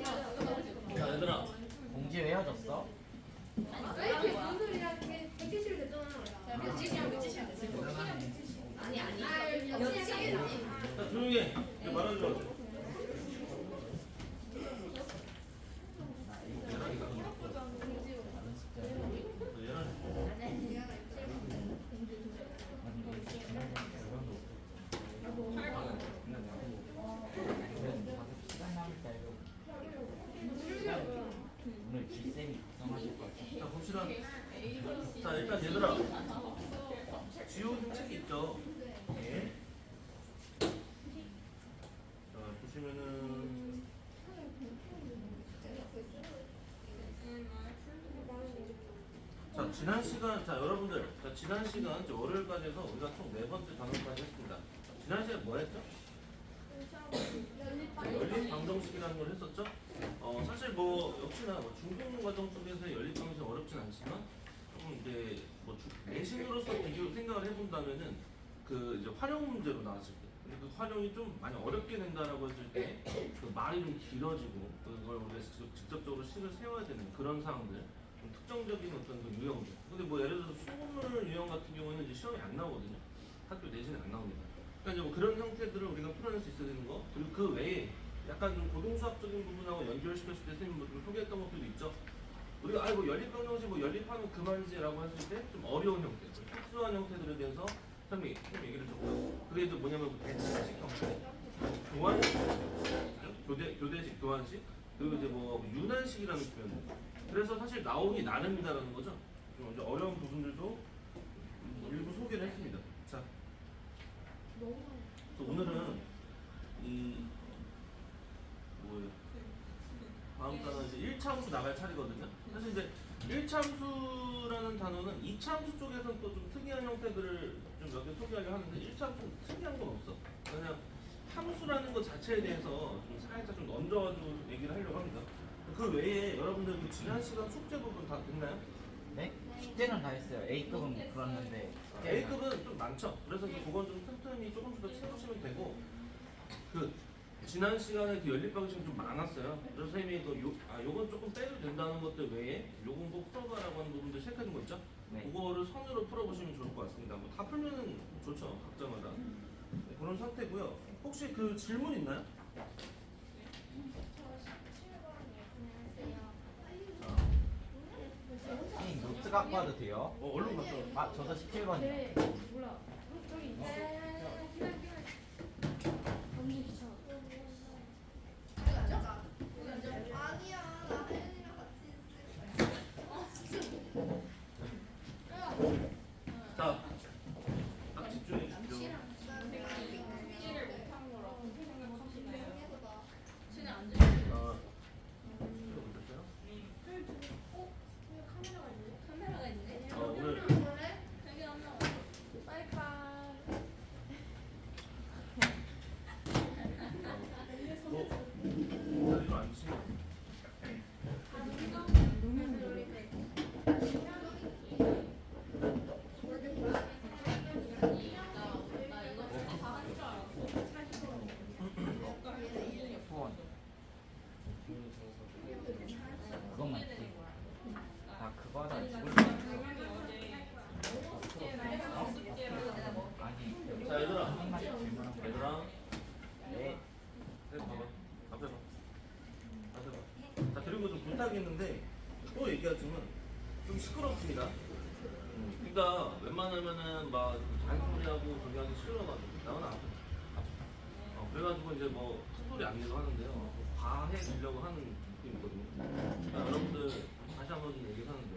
자, 얘들아. 공지 왜 헤어졌어? 왜 이렇게 무슨 소리야? 170 됐잖아. 대단하네. 아니. 자, 조용히 해. 이제 말하지 마. 오늘 G쌤이 걱정하실 것 같아. 자, 봅시다. 자, 일단 얘들아. 지우신 책이 있죠? 네. 자, 보시면은. 자, 지난 시간, 자, 여러분들. 자, 지난 시간, 이제 월요일까지 해서 우리가 총 4번째 단원까지 했습니다. 지난 시간에 뭐 했죠? 연립 방정식이라는 걸 했었죠? 사실 뭐 역시나 뭐 중공 과정 속에서 연립 방정식 어렵진 않지만 조금 이제 뭐 내신으로서 비교 생각을 해본다면은 그 이제 활용 문제로 나왔을 때, 근데 그 활용이 좀 많이 어렵게 된다라고 했을 때 그 말이 좀 길어지고 그걸 우리가 직접적으로 식을 세워야 되는 그런 상황들, 좀 특정적인 어떤 그 유형들. 근데 뭐 예를 들어서 수분물 유형 같은 경우에는 이제 시험이 안 나오거든요. 학교 내신에 안 나옵니다. 그러니까 이제 뭐 그런 형태들을 우리가 풀어낼 수 있어야 되는 거, 그리고 그 외에 약간 좀 고등수학적인 부분하고 연결시켰을 때 선생님 뭐좀 소개했던 것들도 있죠. 우리가 아이고 연립방정식 뭐 연립하면 그만이지라고 했을 때 좀 어려운 형태, 특수한 형태들에 대해서 선생님이 얘기를 줬고, 그게 이제 뭐냐면 대칭식 형태, 교환식, 교대식, 교환식, 그리고 이제 뭐 윤환식이라는 표현. 그래서 사실 나오기 나름이다라는 거죠. 좀 이제 어려운 부분들도 일부 소개를 했습니다. 자. 그래서 오늘은 이 뭐예요? 다음 단어 이제 1차함수 나갈 차례거든요. 사실 이제 1차함수라는 단어는 2차함수 쪽에서는 또 좀 특이한 형태들을 좀 몇 개 소개하려 하는데 1차함수는 특이한 건 없어. 그냥 함수라는 것 자체에 대해서 좀 살짝 좀 얹어가지고 얘기를 하려고 합니다. 그 외에 여러분들 그 지난 시간 숙제 부분 다 됐나요? 네? 숙제는 다 했어요. A급은 풀었는데 A급은 좀 많죠. 그래서 그건 좀 틈틈이 조금씩 더 채우시면 되고, 그 지난 시간에 그 연립 방식이 좀 많았어요. 그래서 선생님이 요건 조금 빼도 된다는 것들 외에 요건 꼭 풀어봐라고 하는 부분들 체크해둔 거 있죠? 네. 그거를 선으로 풀어보시면 좋을 것 같습니다. 뭐 다 풀면은 좋죠, 각자마다. 네, 그런 상태고요. 혹시 그 질문 있나요? 선생님 노트 갖고 와도 돼요? 얼른 갔다 와. 아 저도 17번이요. 네, 몰라. 저기 너무 귀찮아. 아니야, 나 혜연이랑 같이 있을게. 자, 딱 집중해 주십시오. 오늘 자리로 앉으시면 후원. 그것만 있지. 아 그거 하다 죽을 것 같아. 아니 자, 얘들아. 선생님한테 질문한 거. 얘들아, 네. 봐봐. 앞에 봐. 앞에 봐. 자, 그리고 좀 부탁이 있는데 또 얘기하지만 좀 시끄럽습니다. 그러니까 웬만하면은 막 잔소리하고 저기 하기 싫어가지고 나는 안 해. 그래가지고 이제 뭐 큰소리 안 내고 하는데요. 과해지려고 하는 느낌이거든요. 그러니까 여러분들 다시 한번 좀 얘기하는데,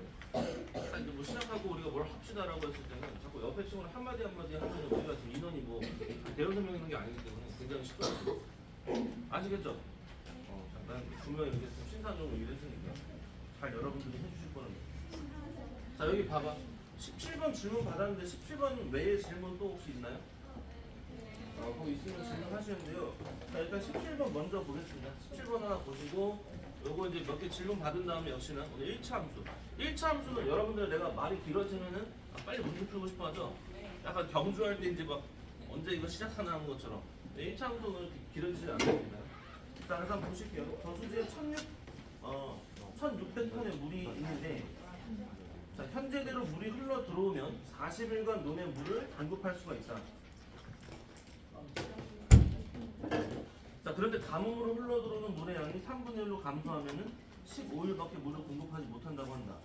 자, 이제 뭐 시작하고 우리가 뭘 합시다라고 했을 때는 자꾸 옆에 친구를 한마디 한마디 하면 우리가 지금 인원이 뭐 대여섯 명 있는 게 아니기 때문에 굉장히 시끄럽죠. 아시겠죠? 잠깐 분명히 이렇게 좀 신사적으로 일했으니까 잘 여러분들이 해주실 거는. 자, 여기 봐봐. 17번 질문 받았는데 17번 외에 질문 또 혹시 있나요? 거기 있으면 질문하시는데요. 자, 일단 17번 먼저 보겠습니다. 17번 하나 보시고 요거 이제 몇 개 질문 받은 다음에 역시나 오늘 1차 함수. 1차 함수는 여러분들 내가 말이 길어지면은 빨리 문제 풀고 싶어 하죠? 약간 경주할 때 이제 막 언제 이거 시작하나 하는 것처럼 1차 함수는 길어지지 않습니다. 자, 그래서 한번 보실게요. 저수지에 1600톤의 물이 있는데, 자, 현재대로 물이 흘러 들어오면 40일간 논에 물을 공급할 수가 있다. 자, 그런데 가뭄으로 흘러 들어오는 물의 양이 3분의 1로 감소하면은 15일밖에 물을 공급하지 못한다고 한다.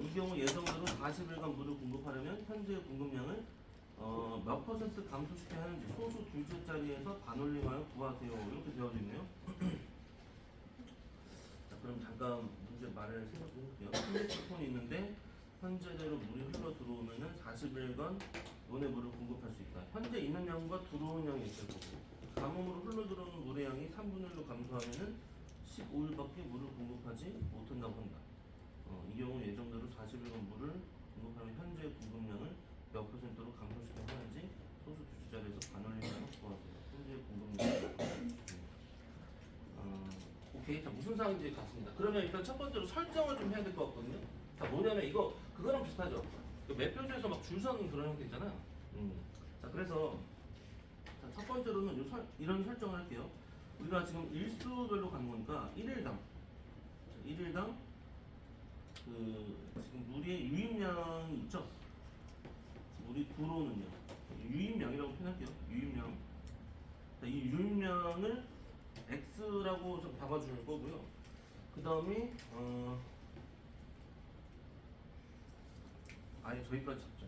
이 경우 예정대로 40일간 물을 공급하려면 현재의 공급량을 몇 퍼센트 감소시켜야 하는지 소수 둘째 자리에서 반올림하여 구하세요. 이렇게 되어져 있네요. 자, 그럼 잠깐 문제 말을 생각해볼게요. 16톤이 있는데 현재대로 물이 흘러 들어오면은 40일간 논에 물을 공급할 수 있다. 현재 있는 양과 들어오는 양이 있을 거고, 가뭄으로 흘러 들어오는 물의 양이 3분의 1로 감소하면은 15일밖에 물을 공급하지 못한다고 한다. 이 경우 예정대로 40일간 물을 공급하면 현재의 공급량을 몇 퍼센트로 감소시켜야 하는지 소수 둘째 자리에서 반올림하여 구하세요. 현재의 공급량. 오케이. 자, 무슨 사항인지 같습니다. 그러면 일단 첫 번째로 설정을 좀 해야 될 것 같거든요. 자, 뭐냐면 이거 그거랑 비슷하죠. 그 매표소에서 막 줄 서는 그런 형태 있잖아요. 자, 그래서 자, 첫 번째로는 이런 설정을 할게요. 우리가 지금 일수별로 가는 거니까 1일당 그 지금 물의 유입량이 있죠. 물이 들어오는 양, 유입량이라고 표현할게요. 유입량. 자, 이 유입량을 x라고 좀 잡아줄 거고요. 그 다음에 아예 저기까지 잡죠.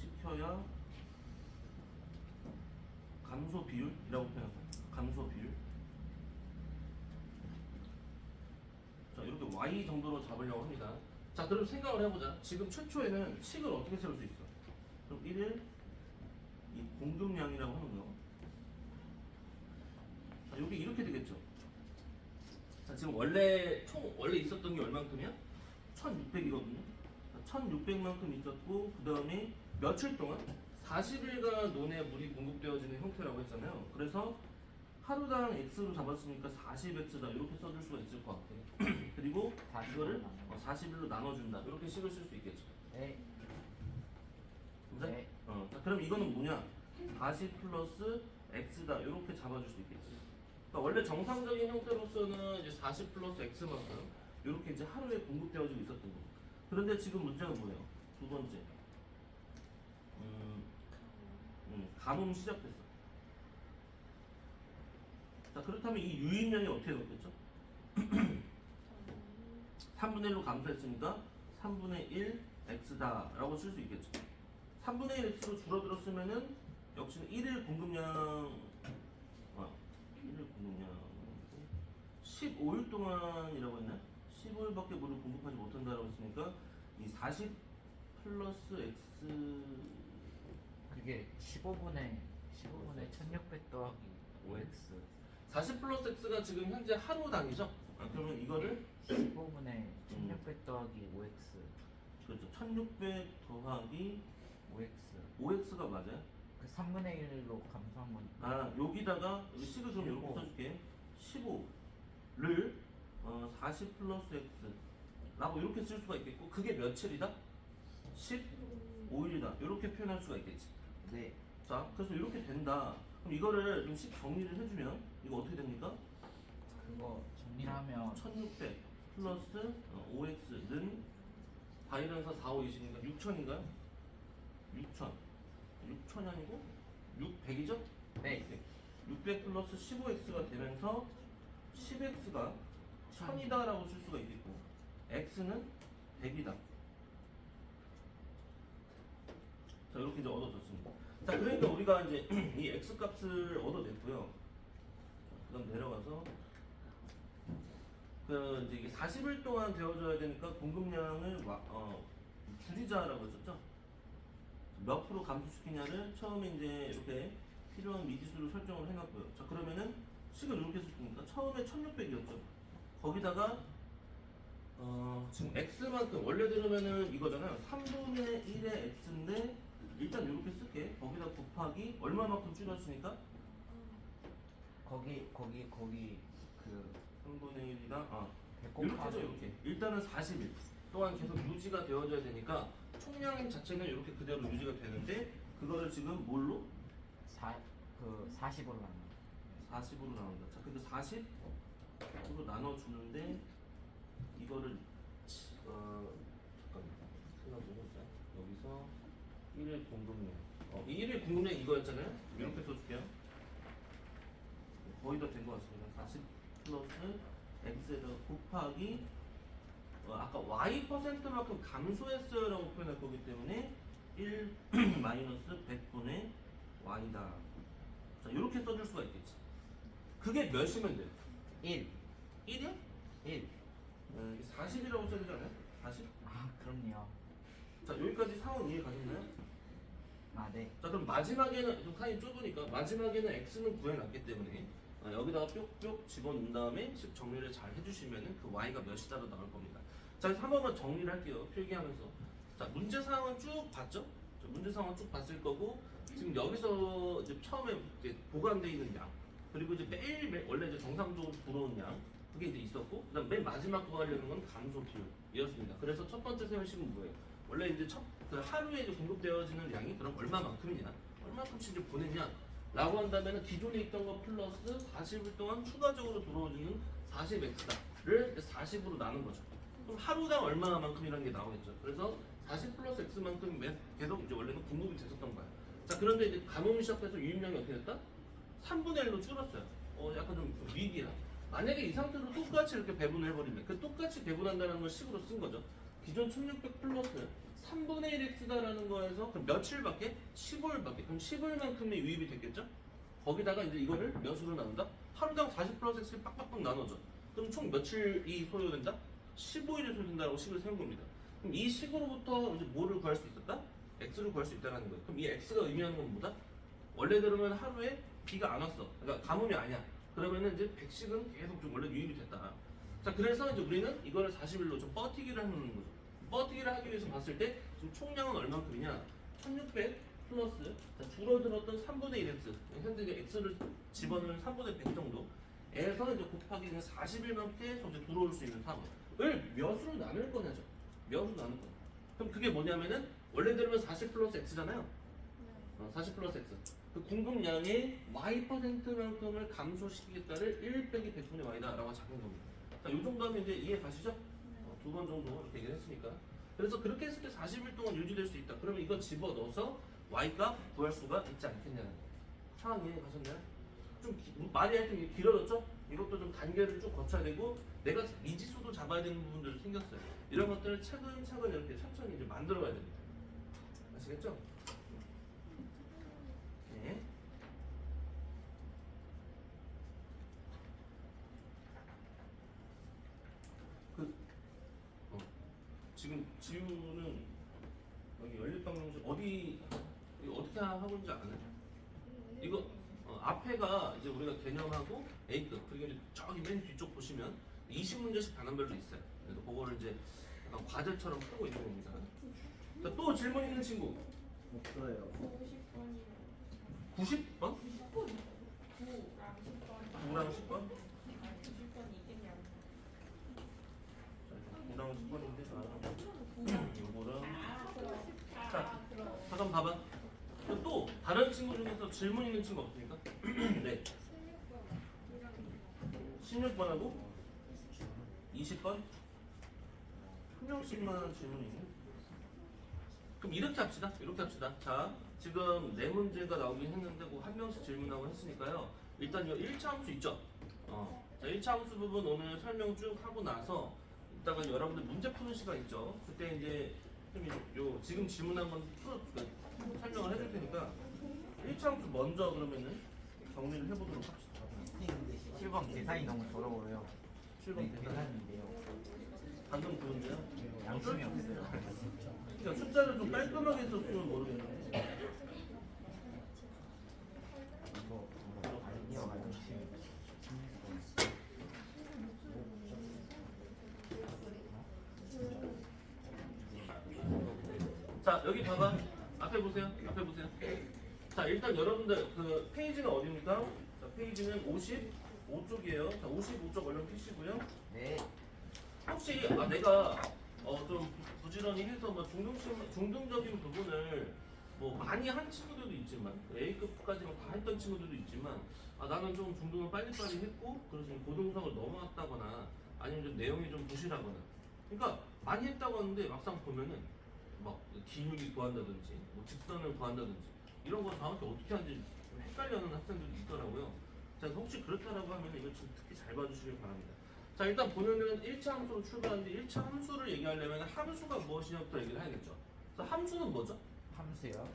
감소시켜야 감소 비율이라고 표현합니다. 감소 비율. 자, 이렇게 y 정도로 잡으려고 합니다. 자, 그럼 생각을 해보자. 지금 최초에는 식을 어떻게 세울 수 있어? 그럼 1일 이 공급량이라고 하는 거. 자, 여기 이렇게 되겠죠. 자, 지금 원래 있었던 게 얼만큼이야? 1600이거든요. 1600만큼 있었고, 그 다음에 며칠 동안 40일간 논에 물이 공급되어지는 형태라고 했잖아요. 그래서 하루당 x로 잡았으니까 40x다 이렇게 써줄 수가 있을 것 같아요. 그리고 이거를 40일로 나눠준다 이렇게 식을 쓸 수 있겠죠. 네. 그죠? 네. 자, 그럼 이거는 뭐냐? 40 플러스 x다 이렇게 잡아줄 수 있겠지. 그러니까 원래 정상적인 형태로서는 이제 40 플러스 x만큼 이렇게 이제 하루에 공급되어지고 있었던 거. 그런데 지금 문제가 뭐예요? 두 번째. 가뭄 시작됐어. 자, 그렇다면 이 유입량이 어떻게 됐겠죠? 3분의 1로 감소했으니까 3분의 1 x다 라고 쓸 수 있겠죠. 3분의 1 x로 줄어들었으면은 역시는 1일 공급량 15일 동안이라고 했나? 15일밖에 물을 공급하지 못한다라고 했으니까 이 40 플러스 x 그게 15분의 1600 더하기 5x 40 플러스 x가 지금 현재 하루당이죠? 그러면 이거를 15분의 1600 더하기 5x 그렇죠. 1600 더하기 5x 5x가 맞아요? 그 3분의 1로 감소한 거니까 여기다가 여기 식을 좀 이렇게 써줄게. 15를 40 플러스 x 라고 이렇게 쓸 수가 있겠고, 그게 며칠이다? 15일이다 이렇게 표현할 수가 있겠지. 네. 자, 그래서 이렇게 된다. 그럼 이거를 좀 식 정리를 해주면 이거 어떻게 됩니까? 그거 정리하면 1600 플러스 5x는 바이런서 4, 5, 20인가? 6000인가요? 6000이 아니고 600이죠? 네. 600 플러스 15x가 되면서 10x가 1000이다 라고 쓸 수가 있겠고, x는 100이다. 자, 이렇게 이제 얻어졌습니다. 자, 그러니까 우리가 이제 이 x 값을 얻어냈고요. 그 다음 내려가서 그 이제 이게 40일 동안 되어줘야 되니까 공급량을 줄이자라고 했었죠. 몇 프로 감소시키냐를 처음에 이제 이렇게 필요한 미지수를 설정을 해놨고요. 자, 그러면은 식을 이렇게 썼으니까 처음에 1600이었죠. 거기다가 지금 x만큼 원래 들으면은 이거잖아요. 3분의 1의 x인데 일단 이렇게 쓸게. 거기다 곱하기 얼마만큼 줄였으니까 거기 그 3분의 1이다. 배꼽 이렇게 하는 죠 이렇게. 일단은 40일 동안 계속 유지가 되어져야 되니까 총량 자체는 이렇게 그대로 유지가 되는데, 그거를 지금 뭘로? 그 40으로 나눠. 40으로 나눈다. 자, 근데 40으로 나눠주는데 이거를 잠깐만 생각 좀 해보자. 여기서 1일 공급량. 이 1일 공급량 이거였잖아요. 이렇게 써줄게요. 거의 다 된 것 같습니다. 40 플러스 x에다 곱하기 아까 y%만큼 감소했어요라고 표현할 거기 때문에 1 마이너스 100분의 y다. 자, 이렇게 써줄 수가 있겠지. 그게 몇이면 돼요? 1. 1이야? 1. 이게 40이라고 써야 되지 않아요? 40? 아, 그럼요. 자, 여기까지 상황 이해 가셨나요? 아, 네. 자, 그럼 마지막에는 좀 칸이 좁으니까 마지막에는 x는 구해놨기 때문에 여기다가 뾱뾱 집어넣은 다음에 정리를 잘 해주시면은 그 y가 몇이다로 나올 겁니다. 자, 그래서 한 번만 정리를 할게요. 필기하면서. 자, 문제 상황은 쭉 봤죠? 자, 문제 상황 쭉 봤을 거고 지금 여기서 이제 처음에 이제 보관되어 있는 양 그리고 이제 매일 원래 이제 정상적으로 들어온 양 그게 이제 있었고 그다음 맨 마지막 구하려는 건 감소 비율이었습니다. 그래서 첫 번째 세우식은 뭐예요? 원래 이제 그 하루에 이제 공급되어지는 양이 그럼 얼마만큼이냐? 얼마큼씩 이제 보냈냐? 라고 한다면 기존에 있던 거 플러스 40일 동안 추가적으로 들어오는 40x를 40으로 나눈 거죠. 그럼 하루당 얼마만큼이라는 게 나오겠죠. 그래서 40 플러스 x만큼 계속 이제 원래는 공급이 됐었던 거야. 자, 그런데 이제 감염이 시작해서 유입량이 어떻게 됐다? 3분의 1로 줄었어요. 약간 좀 위기야. 만약에 이 상태로 똑같이 이렇게 배분을 해버리면 그 똑같이 배분한다는 걸 식으로 쓴 거죠. 기존 1600 플러스 3분의 1x다라는 거에서 그럼 며칠밖에? 15일밖에. 그럼 15일만큼의 유입이 됐겠죠? 거기다가 이제 이거를 몇으로 나눈다? 하루당 40 플러스 x를 빡빡빡 나눠줘. 그럼 총 며칠이 소요된다? 15일이 소요된다라고 식을 세운 겁니다. 그럼 이 식으로부터 이제 뭐를 구할 수 있었다? x를 구할 수 있다는 거예요. 그럼 이 x가 의미하는 건 뭐다? 원래대로면 하루에 비가 안 왔어. 그러니까 가뭄이 아니야. 그러면은 이제 100씩은 계속 좀 원래 유입이 됐다. 자, 그래서 이제 우리는 이거를 40일로 좀 버티기를 하는 거죠. 버티기를 하기 위해서 봤을 때 지금 총량은 얼만큼이냐? 1600 플러스 자, 줄어들었던 3분의 1x 현재 이제 x를 집어넣은 3분의 100 정도에서 이제 곱하기 그냥 40일만큼 이제 들어올 수 있는 상황을 몇으로 나눌 거냐죠. 몇으로 나눌 거냐. 그럼 그게 뭐냐면은 원래대로면 40 플러스 x잖아요. 40 플러스 x. 그 공급량의 y%만큼을 감소시키겠다를 1 빼기 100분의 y다라고 작은 겁니다. 자, 이 정도 하면 이제 이해 가시죠? 두 번 정도 이렇게 얘기를 했으니까. 그래서 그렇게 했을 때 40일 동안 유지될 수 있다. 그러면 이거 집어넣어서 y값 구할 수가 있지 않겠냐는 상황 이해 가셨나요? 좀 말이 하여튼 길어졌죠? 이것도 좀 단계를 쭉 거쳐야 되고 내가 미지수도 잡아야 되는 부분들이 생겼어요. 이런 것들을 차근차근 이렇게 천천히 이제 만들어가야 됩니다. 아시겠죠? 네. 지금 지우는 여기 연립방정식 이거 어떻게 하고 있는지 아나요? 이거 앞에가 이제 우리가 개념하고 A급 그리고 이제 저기 맨 뒤쪽 보시면 20문제씩 단원별로 있어요. 그래서 그거를 이제 약간 과제처럼 풀고 있는 겁니다. 자, 또 질문 있는 친구. 없어요. 50번이요. 90번? 9랑 10번. 9랑 10번? 90번 이득이 안 돼. 9랑 10번인데 요거랑 자, 아, 그럼. 잠깐 봐봐. 또 다른 친구 중에서 질문 있는 친구 없습니까? 네. 16번하고 20번? 한 명씩만 질문이 있네. 그럼 이렇게 합시다. 이렇게 합시다. 자, 지금 네 문제가 나오긴 했는데 뭐 한 명씩 질문하고 했으니까요. 일단 이 1차 함수 있죠? 자, 1차 함수 부분 오늘 설명 쭉 하고 나서 이따가 여러분들 문제 푸는 시간 있죠? 그때 이제 요 지금 질문한 건 설명을 해줄 테니까 1차 함수 먼저 그러면은 정리를 해보도록 합시다. 7번 계산이 너무 더러워요. 7번 네, 계산. 계산인데요. 방금 그런데요? 양심이 없어요. 그러니까 숫자를 좀 깔끔하게 썼으면 모르겠는데 이거 아이디어가 열심히. 자, 여기 봐봐. 앞에 보세요. 앞에 보세요. 자, 일단 여러분들 그 페이지가 어디입니까? 자, 페이지는 55쪽이에요. 자, 55쪽 얼른 피시고요. 네. 혹시 내가 좀 부지런히 해서 뭐 중등적인 부분을 뭐 많이 한 친구들도 있지만 A급까지만 다 했던 친구들도 있지만 나는 좀 중등을 빨리빨리 했고 그래서 좀 고등성을 넘어왔다거나 아니면 좀 내용이 좀 부실하거나 그러니까 많이 했다고 하는데 막상 보면은 막 기울기 구한다든지 뭐 직선을 구한다든지 이런 거 정확히 어떻게 하는지 좀 헷갈려하는 학생들도 있더라고요. 자, 혹시 그렇다라고 하면 이걸 좀 특히 잘 봐주시길 바랍니다. 자, 일단 보면은 1차 함수로 출발하는데 1차 함수를 얘기하려면 함수가 무엇이냐부터 얘기를 해야겠죠. 그래서 함수는 뭐죠? 함수요.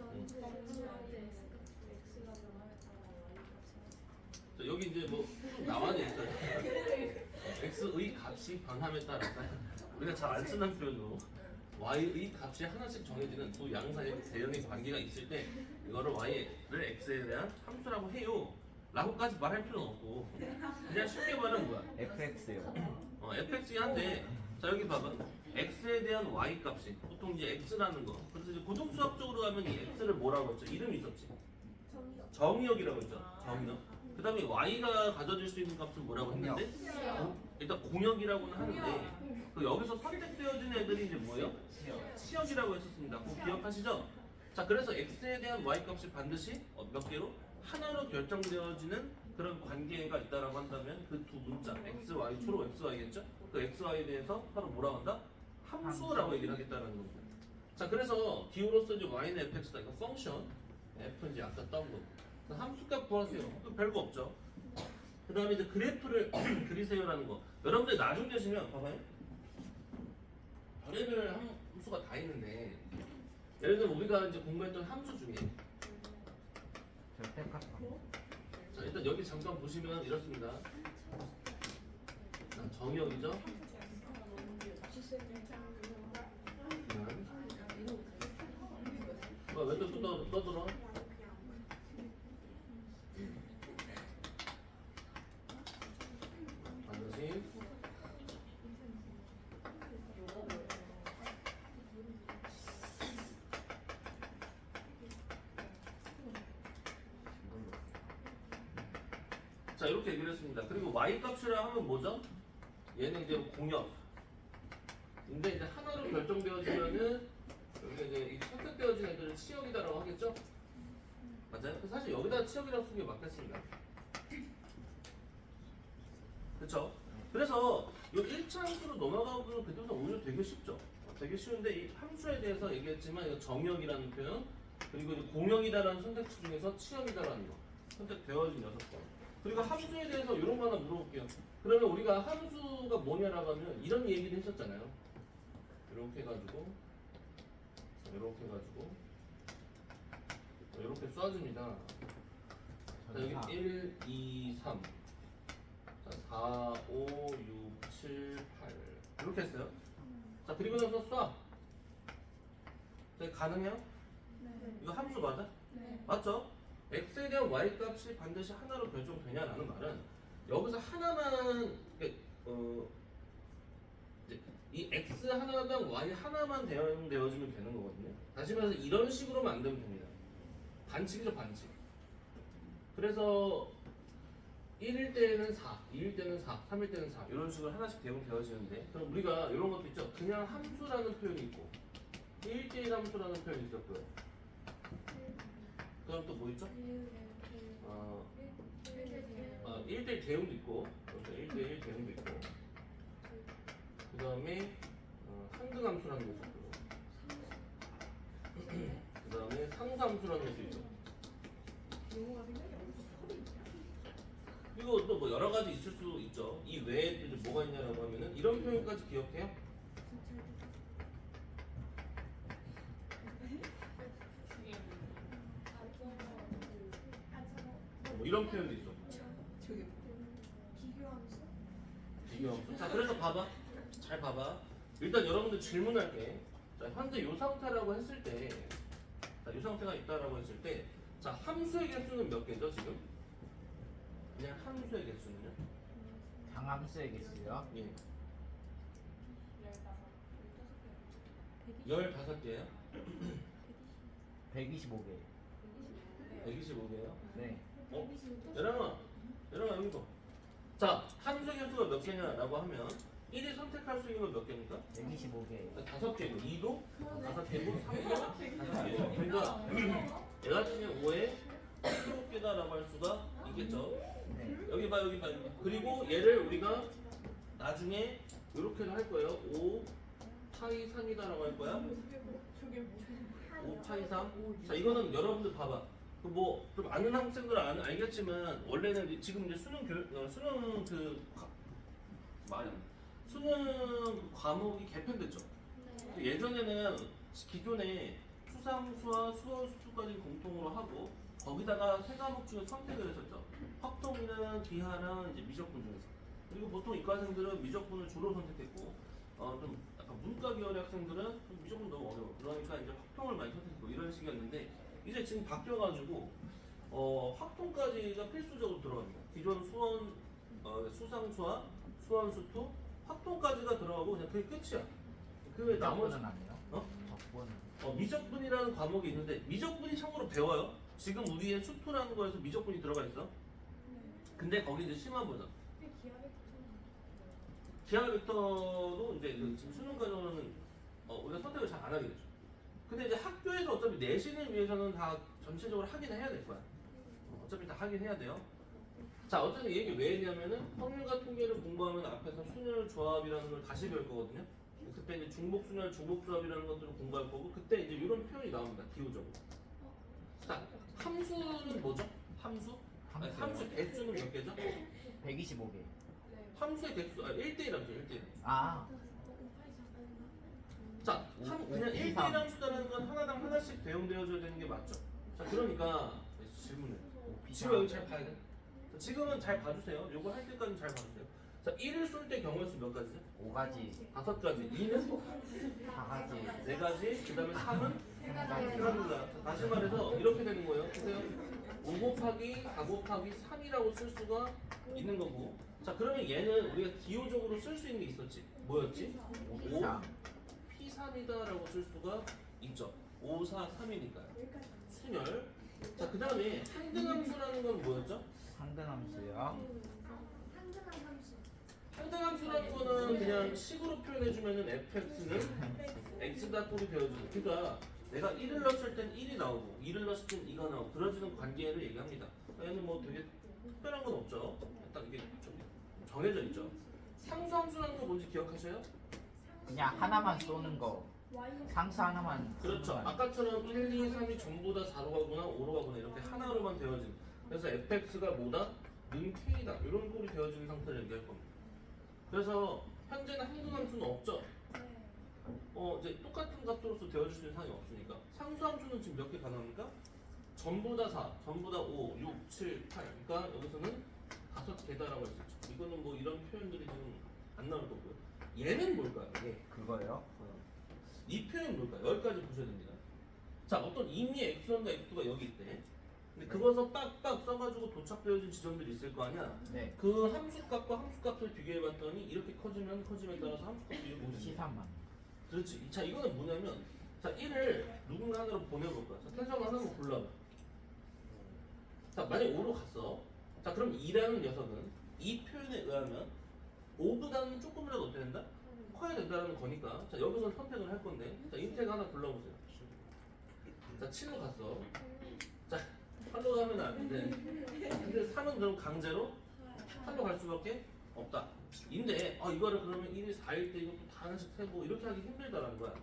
자, 여기 이제 뭐쭉 나와 있어요. x의 값이 변함에 따라서 우리가 잘 안 쓰는 표현으로 y의 값이 하나씩 정해지는 두 양사의 대응의 관계가 있을 때 이거를 y를 x에 대한 함수라고 해요. 라고까지 말할 필요는 없고 그냥 쉽게 말하면 뭐야? fx요. fx이 한데 자 여기 봐봐 x에 대한 y 값이 보통 이제 x라는 거 그래서 이제 고등수학적으로 가면 이 x를 뭐라고 했죠? 이름이 있었지 정의역이라고 했죠 정의역 그 다음에 y가 가져질 수 있는 값은 뭐라고 했는데 일단 공역이라고는 하는데 그 여기서 선택되어진 애들이 이제 뭐예요? 치역이라고 했었습니다 그거 기억하시죠? 자 그래서 x에 대한 y 값이 반드시 몇 개로? 하나로 결정되어지는 그런 관계가 있다라고 한다면 그 두 문자 x, y, 주로 x, y겠죠? 그 x, y에 대해서 서로 뭐라고 한다? 함수라고 얘기를 하겠다는 겁니다. 자 그래서 기호로서 이제 y는 fx다. 이거 펑션 f는 이제 아까 딴 거. 함수값 구하세요. 별거 없죠. 그 다음에 이제 그래프를 그리세요라는 거. 여러분들 나중 되시면 봐봐요. 별의별 함수가 다 있는데 예를 들면 우리가 이제 공부했던 함수 중에 절대값함. 자 일단 여기 잠깐 보시면 이렇습니다. 자, 정의역이죠. 왜또 떠들어? 반드시 자 이렇게 얘기를 했습니다. 그리고 y 값이라 하면 뭐죠? 얘는 이제 공역. 근데 이제 하나로 결정되어지면은 여기 이제 이 선택되어진 애들을 치역이다라고 하겠죠? 맞아요? 사실 여기다 치역이라고 쓰는 게 맞겠습니다. 그렇죠? 그래서 이 1차 함수로 넘어가면 그때부터 오히려 되게 쉽죠. 되게 쉬운데 이 함수에 대해서 얘기했지만 이거 정역이라는 표현 그리고 이제 공역이다라는 선택지 중에서 치역이다라는 거 선택되어진 6번. 그리고 함수에 대해서 이런 거 하나 물어볼게요. 그러면 우리가 함수가 뭐냐라고 하면 이런 얘기를 했었잖아요. 이렇게 해가지고 이렇게 해가지고 이렇게 쏴줍니다. 자, 여기 1, 2, 3 자, 4, 5, 6, 7, 8 이렇게 했어요. 자 그리고 나서 쏴. 자, 가능해요? 네. 이거 함수 맞아? 네. 맞죠? x에 대한 y 값이 반드시 하나로 결정되냐라는 말은 여기서 하나만 이제 이 x 하나당 y 하나만 대응되어지면 되는 거거든요. 다시 말해서 이런 식으로 만들면 됩니다. 반칙이죠 반칙. 그래서 1일 때는 4, 2일 때는 4, 3일 때는 4 이런 식으로 하나씩 대응되어지는데 그럼 우리가 이런 것도 있죠. 그냥 함수라는 표현이 있고 1대1 함수라는 표현이 있었고요. 그 다음 또 뭐 있죠? 1대1 대응도 있고 1대1 대응도 있고 그 다음에 상등함수라는 게 있었고요. 그 다음에 상수함수라는 것도 있죠. 이거 또 뭐 여러 가지 있을 수 있죠. 이 외에 이제 뭐가 있냐라고 하면은 이런 표현까지 기억해요? 뭐 이런 표현도 있어. 비교함수. 자, 그래서 봐봐. 잘 봐봐. 일단 여러분들 질문할게. 자, 현재 이 상태라고 했을 때, 자, 이 상태가 있다라고 했을 때, 자, 함수의 개수는 몇 개죠, 지금? 그냥 함수의 개수는요? 상함수의 개수요. 예. 15개예요? 125개. 125개예요? 네. 얘랑아 여기 봐. 자, 함수의 개수가 몇 개냐라고 하면 1이 선택할 수 있는 건 몇 개입니까? 125개. 5개고 2도 5개고 3도 5개죠. 그러니까 얘 같은 경우 5에 7개다라고 할 수가 있겠죠. 네. 여기 봐 여기 봐 여기. 그리고 얘를 우리가 나중에 이렇게도 할 거예요. 5 파이 3이다라고 할 거야. 5 파이 3. 자 이거는 여러분들 봐봐. 그 뭐 좀 아는 학생들은 알겠지만 원래는 지금 이제 수능 그 말이 안 돼. 수능 과목이 개편됐죠. 예전에는 기존에 수상수와 수어수투까지 공통으로 하고 거기다가 세 과목 중에 선택을 했었죠. 확통이랑 기하랑 이제 미적분 중에서. 그리고 보통 이과생들은 미적분을 주로 선택했고 좀 약간 문과 계열의 학생들은 좀 미적분 너무 어려워. 그러니까 이제 확통을 많이 선택했고 이런 식이었는데 이제 지금 바뀌어가지고 확통까지가 필수적으로 들어갑니다. 기존 수상수와 수원수투 확통까지가 들어가고 그냥 그게 끝이야. 그 외 나머지 적분은 안 해요? 어? 적분. 미적분이라는 과목이 있는데 미적분이 참고로 배워요. 지금 우리의 수투라는 거에서 미적분이 들어가 있어. 근데 거기 이제 심화 버전. 기하 벡터도 이제 지금 수능 과정은 우리가 선택을 잘 안 하게 되죠. 근데 이제 학교에서 어차피 내신을 위해서는 다 전체적으로 하긴 해야 될 거야. 어차피 다 하긴 해야 돼요. 자, 어쨌든 이 얘기 왜 했냐면은 확률과 통계를 공부하면 앞에서 순열 조합이라는 걸 다시 배울 거거든요. 그때 이제 중복 순열, 중복 조합이라는 것들을 공부할 거고 그때 이제 이런 표현이 나옵니다. 기호적으로. 자, 함수는 뭐죠? 함수? 아니, 함수 개수는 몇 개죠? 125개. 함수의 개수 1대1함수 1대1. 아, 자, 그냥 1대1 함수라는 건 하나당 하나씩 대응되어줘야 되는 게 맞죠? 자, 그러니까 질문을 지금 여기 잘 봐야 돼. 자, 지금은 잘 봐주세요. 요거 할 때까지 잘 봐주세요. 자, 1을 쏠 때 경우의 수 몇 가지죠? 5가지. 5가지. 2는 4가지. 4가지. 그 다음에 3은 3가지. 3입니다. 자, 다시 말해서 이렇게 되는 거예요. 보세요. 5 곱하기 4 곱하기 3이라고 쓸 수가 있는 거고. 자, 그러면 얘는 우리가 기호적으로 쓸 수 있는 게 있었지. 뭐였지? 5 5, P3이다라고 쓸 수가 있죠. 5, 4, 3이니까요. 순열. 자, 그 다음에 항등함수라는 건 뭐였죠? 상등함수요. 항등함수라는 거는 그냥 식으로 표현해주면은 fx는 x다 꼴이 되어지고 그러니까 내가 1을 넣었을 땐 1이 나오고 2를 넣었을 땐 2가 나오고 그려지는 관계를 얘기합니다. 얘는 뭐 되게 특별한 건 없죠. 딱 이게 좀 정해져 있죠. 상수함수라는 거 뭔지 기억하셔요? 그냥 하나만 쏘는 거. 상수 하나만. 그렇죠. 쏘는 거 아니에요? 아까처럼 1, 2, 3이 전부 다 4로 가거나 5로 가거나 이렇게 하나로만 되어진. 그래서 fx가 뭐다? 는 k다. 이런 꼴이 되어지는 상태를 얘기할 겁니다. 그래서 현재는 항등함수는 없죠. 이제 똑같은 값으로서 되어질 수 있는 상황이 없으니까. 상수함수는 지금 몇 개 가능합니까? 전부 다 4, 전부 다 5, 6, 7, 8. 그러니까 여기서는 5개다라고 할 수 있죠. 이거는 뭐 이런 표현들이 지금 안 나올 거고요. 얘는 뭘까요? 얘. 그거요? 이 표현 뭘까요? 여기까지 보셔야 됩니다. 자, 어떤 임의의 x1과 x2가 여기 있대. 근데 그것을 빡빡 써가지고 도착되어진 지점들이 있을 거 아니야? 네. 그 함수값과 함수값을 비교해봤더니 이렇게 커지면 커짐에 따라서 함수값이 이렇게 오지. 시산만. 그렇지. 자, 이거는 뭐냐면 자, 1을 누군가 하나로 보내볼 거야. 자, 태성아 하나만 골라봐. 자, 만약 5로 갔어. 자, 그럼 2라는 녀석은 이 표현에 의하면 5보다는 조금이라도 어떻게 된다? 커야 된다는 거니까. 자, 여기서 선택을 할 건데. 자, 인텍 하나 골라보세요. 자, 7로 갔어. 자, 8로 가면 안 돼. 근데 3은 그럼 강제로 8로 갈 수밖에 없다. 인데, 이거를 그러면 1이 4일 때 이것도 다 하나씩 세고 이렇게 하기 힘들다라는 거야.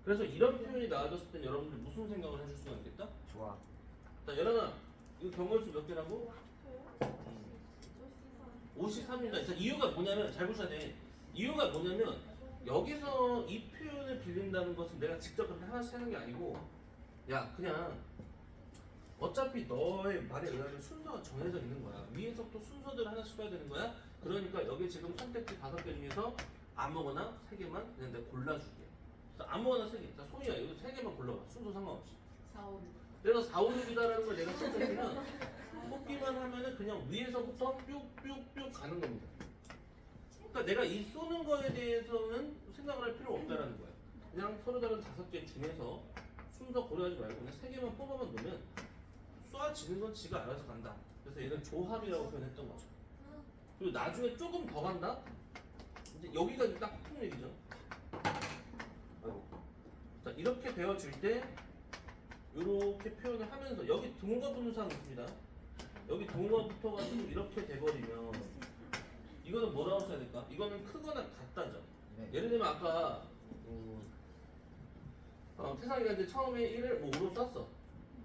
그래서 이런 표현이 나와졌을 땐 여러분들 무슨 생각을 해줄 수가 있겠다? 좋아. 자, 열하나, 이거 경우의 수 몇 개라고? 53입니다. 자, 이유가 뭐냐면, 잘 보셔야 돼. 이유가 뭐냐면, 여기서 이 표현을 빌린다는 것은 내가 직접 그렇게 하나씩 하는 게 아니고, 야, 그냥, 어차피 너의 말에 의하면 순서가 정해져 있는 거야. 위에서부터 순서대로 하나씩 써야 되는 거야. 그러니까 여기 지금 선택지 5개 중에서 아무거나 3개만 그냥 내가 골라줄게. 자, 아무거나 3개. 자, 소희야, 이거 3개만 골라봐. 순서 상관없이. 4, 5, 6. 내가 4, 5, 6이다라는 걸 내가 선택했으면 뽑기만 하면은 그냥 위에서부터 뿅뿅뿅 가는 겁니다. 그러니까 내가 이 쏘는 거에 대해서는 생각을 할 필요가 없다라는 거야. 그냥 서로 다른 5개 중에서 순서 고려하지 말고 그냥 3개만 뽑아만 놓으면 쏴지는 건 지가 알아서 간다. 그래서 얘는 조합이라고 표현했던 거죠. 그리고 나중에 조금 더 간다? 이제 여기가 이제 딱 통일이죠. 아이고. 자 이렇게 되어질 때 이렇게 표현을 하면서 여기 등과 분수상 있습니다. 여기 동과 붙어가지고 이렇게 돼버리면 이거는 뭐라고 써야 될까? 이거는 크거나 같다죠. 네. 예를 들면 아까 태상이가 이제 처음에 1을 뭐 5로 썼어.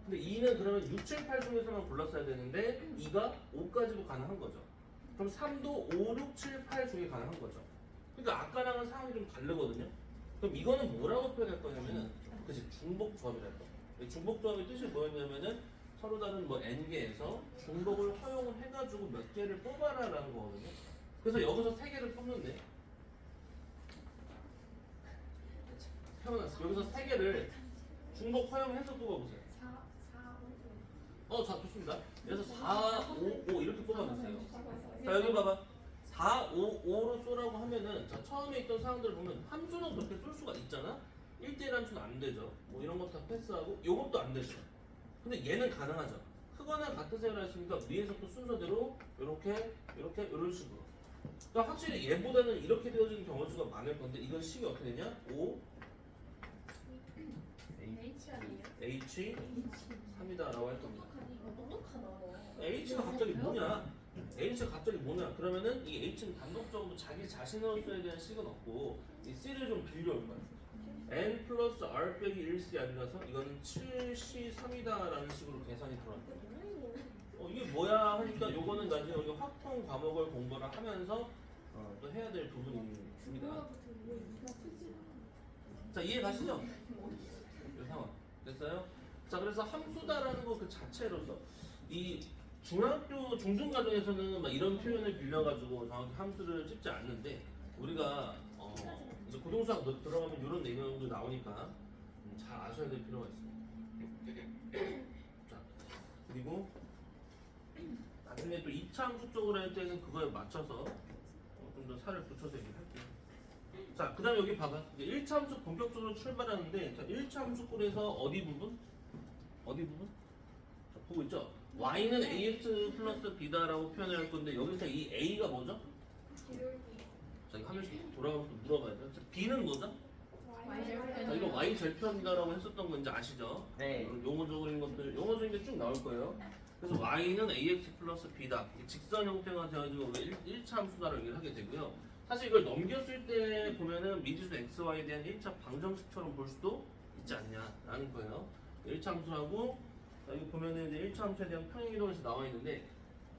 근데 2는 그러면 6, 7, 8 중에서만 골랐어야 되는데 2가 5까지도 가능한 거죠. 그럼 3도 5, 6, 7, 8 중에 가능한 거죠. 그러니까 아까랑은 상황이 좀 다르거든요. 그럼 이거는 뭐라고 표현할 거냐면은 그치 중복 조합이랄 거. 중복 조합의 뜻이 뭐였냐면은 서로 다른 뭐 n개에서 중복을 허용을 해가지고 몇 개를 뽑아라라는 거거든요. 그래서 여기서 3개를 뽑는데 태어났어. 여기서 3개를 중복 허용해서 뽑아보세요. 4, 5. 자 좋습니다. 그래서 4, 5, 5 이렇게 뽑아보세요. 자 여기 봐봐. 4, 5, 5로 쏘라고 하면은 자 처음에 있던 사항들을 보면 함수는 그렇게 쏠 수가 있잖아. 1대1 함수는 안 되죠. 뭐 이런 거 다 패스하고 요것도 안 되죠. 근데 얘는 가능하죠. 크거나 같으세요라 했으니까 위에서 또 순서대로 이렇게 이런 식으로. 그러니까 확실히 얘보다는 이렇게 되어지는 경우 수가 많을 건데 이건 식이 어떻게 되냐? 5 H 아니에요? H 3이다라고 할 겁니다. 똑똑하다 너. H가 갑자기 뭐냐? H가 갑자기 뭐냐? 그러면은 이 H는 단독적으로 자기 자신으로서에 대한 식은 없고 이 C를 좀 빌려올 거야. N 플러스 R 빼기 1C이 아니라서 이거는 7C 3이다라는 식으로 계산이 들어갈 거야. 이게 뭐야 하니까 요거는 나중에 우리가 확통 과목을 공부를 하면서 또 해야 될 부분입니다. 자 이해 가시죠? 이 상황 됐어요? 자 그래서 함수다라는 거 그 자체로서 이 중학교 중중과정에서는 막 이런 표현을 빌려가지고 정확히 함수를 찍지 않는데 우리가 이제 고등수학 들어가면 이런 내용도 나오니까 잘 아셔야 될 필요가 있습니다. 자 그리고 나중에 또 2차 함수 쪽으로 할 때는 그거에 맞춰서 좀 더 살을 붙여서 얘기할게요. 자, 그 다음에 여기 봐봐. 이제 1차 함수 본격적으로 출발하는데, 자, 1차 함수꼴에서 어디 부분? 어디 부분? 자, 보고 있죠? y는 ax 플러스 b다라고 표현을 할 건데, 여기서 이 a가 뭐죠? 자, 이거 한 번씩 돌아가면서 물어봐야죠. 자, b는 뭐죠? 자, 이거 y 절편이다라고 했었던 거 이제 아시죠? 네. 용어적인 것들, 용어적인 게 쭉 나올 거예요. 그래서 y는 ax 플러스 b다. 직선 형태가 되어가지고 1차 함수다라고 얘기를 하게 되고요. 사실 이걸 넘겼을 때 보면은 미지수 xy에 대한 1차 방정식처럼 볼 수도 있지 않냐라는 거예요. 1차 함수하고 여기 보면은 이제 1차 함수에 대한 평행이동에서 나와 있는데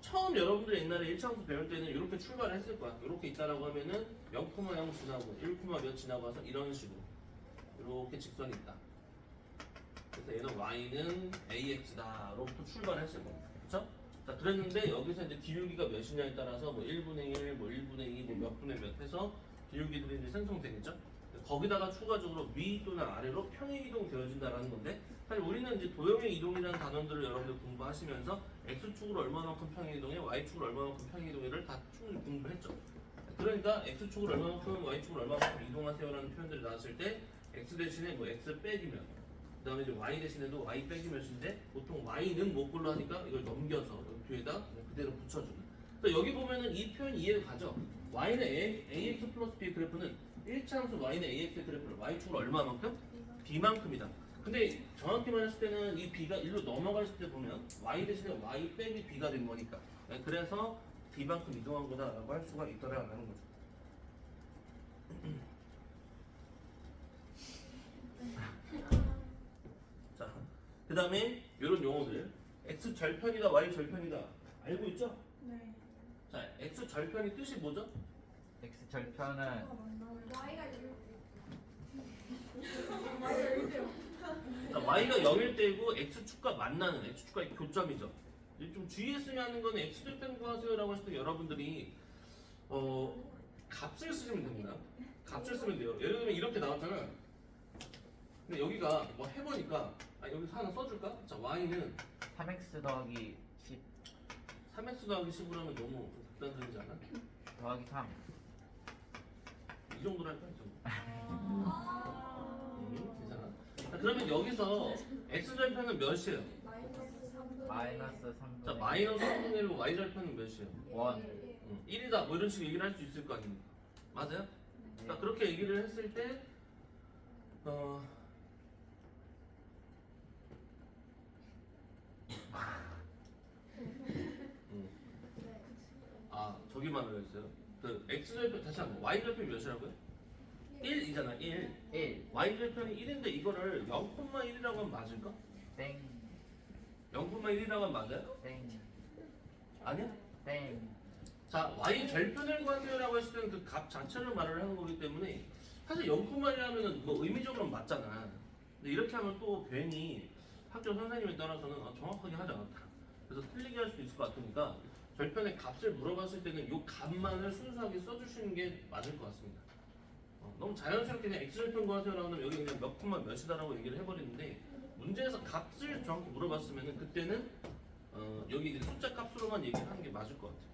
처음 여러분들 옛날에 1차 함수 배울 때는 이렇게 출발을 했을 거야. 이렇게 있다라고 하면은 0,0 지나고 1, 몇 지나고 와서 이런 식으로 이렇게 직선이 있다. 그래서 얘는 y는 ax다로부터 출발을 했을 겁니다. 그렇죠? 자, 그랬는데 여기서 이제 기울기가 몇이냐에 따라서 뭐 1분의 1, 뭐 1분의 2, 뭐 몇 분의 몇 해서 기울기들이 이제 생성되겠죠? 거기다가 추가적으로 위 또는 아래로 평행이동 되어진다라는 건데 사실 우리는 이제 도형의 이동이라는 단원들을 여러분들 공부하시면서 x축으로 얼마만큼 평행이동해, y축으로 얼마만큼 평행이동해를 다 충분히 공부했죠. 그러니까 x축으로 얼마만큼, y축으로 얼마만큼 이동하세요라는 표현들이 나왔을 때 x 대신에 뭐 x 빼기면 그 다음에 이제 y 대신에도 y 빼기 몇인데 보통 y는 못 골로 하니까 이걸 넘겨서 여기 뒤에다 그대로 붙여주는. 그래서 여기 보면은 이 표현 이해가 가죠. y는 ax 플러스 b 그래프는 1차 함수 y는 ax 그래프를 y축으로 얼마만큼? b만큼이다. 근데 정확히 말했을 때는 이 b가 1로 넘어갔을 때 보면 y 대신에 y 빼기 b가 된 거니까 그래서 b만큼 이동한 거다라고 할 수가 있더라라는 거죠. 자, 그 다음에 이런 용어들 x 절편이다 y 절편이다 알고 있죠? 네. 자, x 절편이 뜻이 뭐죠? x 절편은 Y가 자, y가 0일 때이고 x축과 만나는 x축과의 교점이죠. 이제 좀 주의했으면 하는 건 x 절편 구하세요라고 했을 때 여러분들이 값을 쓰시면 됩니다. 값을 쓰면 돼요. 예를 들면 이렇게 나왔잖아. 근데 여기가 뭐 해보니까 여기서 하나 써줄까? 자, y는 3x 더하기 10 3x 더하기 10으로 하면 너무 극단적이지 않아? 더하기 3 이 정도로 할까? 이 정도. 괜찮아. 자, 그러면 여기서 x절편은 몇이에요? 마이너스 3분의 자, 마이너스 3분의 1로 y절편은 몇이에요? 1 1이다 뭐 이런 식으로 얘기를 할 수 있을 거 아닙니까? 맞아요? 네. 자, 그렇게 얘기를 했을 때 아, 저기 말을 했어요. 그 x절편 다시 한번 y절편 몇이라고요? 1이잖아. 1. 1 y절편이 1인데 이거를 0,1이라고 하면 맞을까? 땡 0,1이라고 하면 맞아요? 땡 아니야? 땡 자, y 절편을 구하세요라고 했을 때는 그 값 자체를 말을 하는 거기 때문에 사실 0,1이라면은 뭐 의미적으로는 맞잖아. 근데 이렇게 하면 또 괜히 학교 선생님에 따라서는 정확하게 하지 않았다. 그래서 틀리게 할 수도 있을 것 같으니까 절편의 값을 물어봤을 때는 이 값만을 순수하게 써주시는 게 맞을 것 같습니다. 너무 자연스럽게 그냥 x절편 구하세요라고 하면 여기 그냥 몇 콤마 몇이다라고 얘기를 해버리는데 문제에서 값을 정확히 물어봤으면은 그때는 여기 이제 숫자 값으로만 얘기를 하는 게 맞을 것 같아요.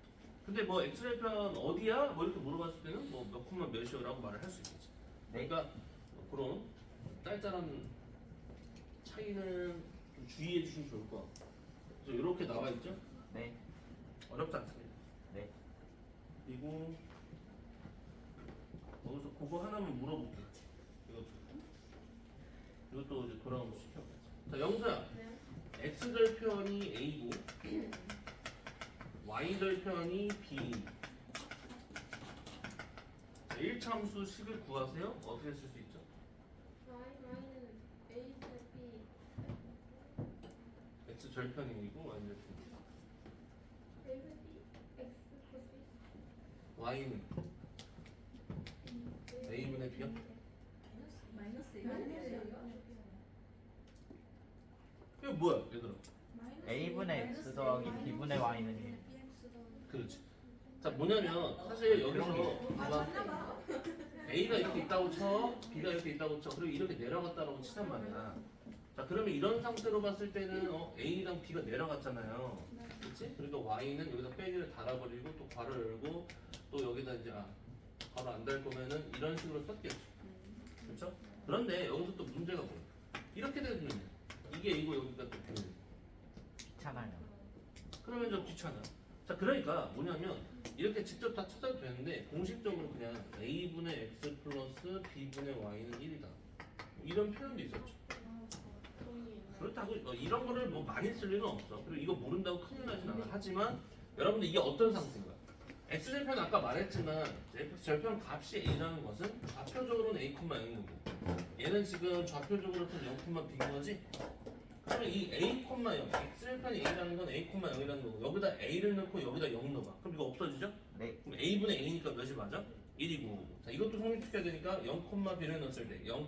근데 뭐 x절편 어디야? 뭐 이렇게 물어봤을 때는 뭐 몇 콤마 몇이요라고 말을 할 수 있겠지. 네. 그러니까 그런 짤짤한 차이는 좀 주의해 주시면 좋을 것 같고. 그래서 이렇게 나와 있죠? 네 어렵지 않습니다. 네 그리고 여기서 그거 하나만 물어볼게요. 이것도 이제 돌아가면서 시켜야지. 자, 영수야. x절편이 a고 y절편이 b. 자, 1참수 식을 구하세요. 어떻게 쓸 수 있죠? Y는 A 대 B. x절편이 a고 y절편이 A 대 B. X 플러스 y는 a분의 b요? 마이너스 이거 뭐야 얘들아? A분의 X 더하기 B분의 Y는 1 그렇지. 자, 뭐냐면 사실 여기서 봐봐. A가 이렇게 있다고 쳐, B가 이렇게 있다고 쳐, 그리고 이렇게 내려갔다라고 치단 말이야. 자, 그러면 이런 상태로 봤을 때는 A랑 B가 내려갔잖아요. 그렇지? 그러니까 Y는 여기다 빼기를 달아버리고 또 괄호 열고 또 여기다 이제 괄호 안 달 거면은 이런 식으로 썼겠죠. 그렇죠? 그런데 여기서 또 문제가 뭐야? 이렇게 되면 이게 이거 여기가 또 그. 귀찮아요 그러면 좀 귀찮아. 자, 그러니까 뭐냐면 이렇게 직접 다 찾아도 되는데 공식적으로 그냥 a분의 x 플러스 b분의 y는 1이다. 이런 표현도 있었죠. 그렇다고 이런 거를 뭐 많이 쓸 일은 없어. 그리고 이거 모른다고 큰일 나진 않아. 하지만 여러분들 이게 어떤 상태인가? x절편 아까 말했지만 x절편 값이 a라는 것은 좌표적으로는 a, 0인 거고 얘는 지금 좌표적으로는 0, b인 거지? 그러면 이 a, 0 x절편이 a라는 건 a, 0이라는 거고 여기다 a를 넣고 여기다 0 넣어봐. 그럼 이거 없어지죠? 네 그럼 a분의 a니까 몇이 맞아? 1이고 자, 이것도 성립시켜야 되니까 0, b를 넣었을 때 0,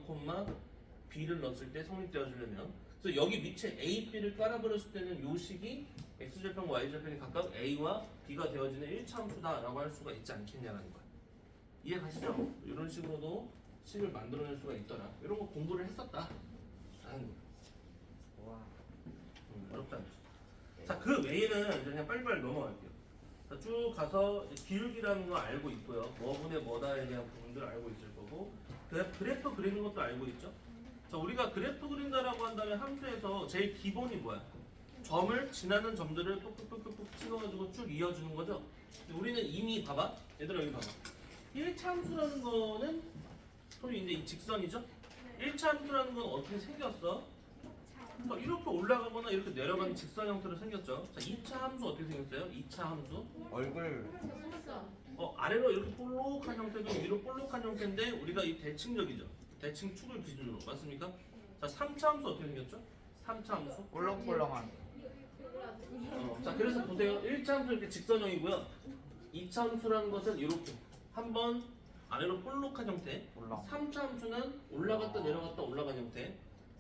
b를 넣었을 때 성립되어주려면 그래서 여기 밑에 a, b를 깔아버렸을 때는 요 식이 x절편과 y절편이 각각 a와 b가 되어지는 1차함수다라고 할 수가 있지 않겠냐라는 거야. 이해 가시죠? 이런 식으로도 식을 만들어낼 수가 있더라. 이런 거 공부를 했었다 라는 거야. 와 어렵지 않죠. 자, 그 외에는 이제 그냥 빨리빨리 넘어갈게요. 자, 쭉 가서 이제 기울기라는 거 알고 있고요. 뭐분의 뭐다에 대한 부분들 알고 있을 거고 그래프 그리는 것도 알고 있죠. 자, 우리가 그래프 그린다라고 한다면 함수에서 제일 기본이 뭐야? 점을 지나는 점들을 뚝뚝뚝뚝 찍어가지고 쭉 이어주는 거죠. 근데 우리는 이미 봐봐. 얘들아 여기 봐봐. 1차 함수라는 거는 소위 이제 이 직선이죠. 1차 함수라는 건 어떻게 생겼어? 이렇게 올라가거나 이렇게 내려가는 직선 형태로 생겼죠. 자, 2차 함수 어떻게 생겼어요? 2차 함수 얼굴 아래로 이렇게 볼록한 형태도 위로 볼록한 형태인데 우리가 이 대칭적이죠. 대칭축을 기준으로 맞습니까? 자, 3차 함수 어떻게 생겼죠? 3차 함수 꼴렁꼴렁한 자, 그래서 보세요. 1차 함수 이렇게 직선형이고요. 2차 함수라는 것은 이렇게 한번 아래로 볼록한 형태, 볼록. 3차 함수는 올라갔다 내려갔다 올라간 형태,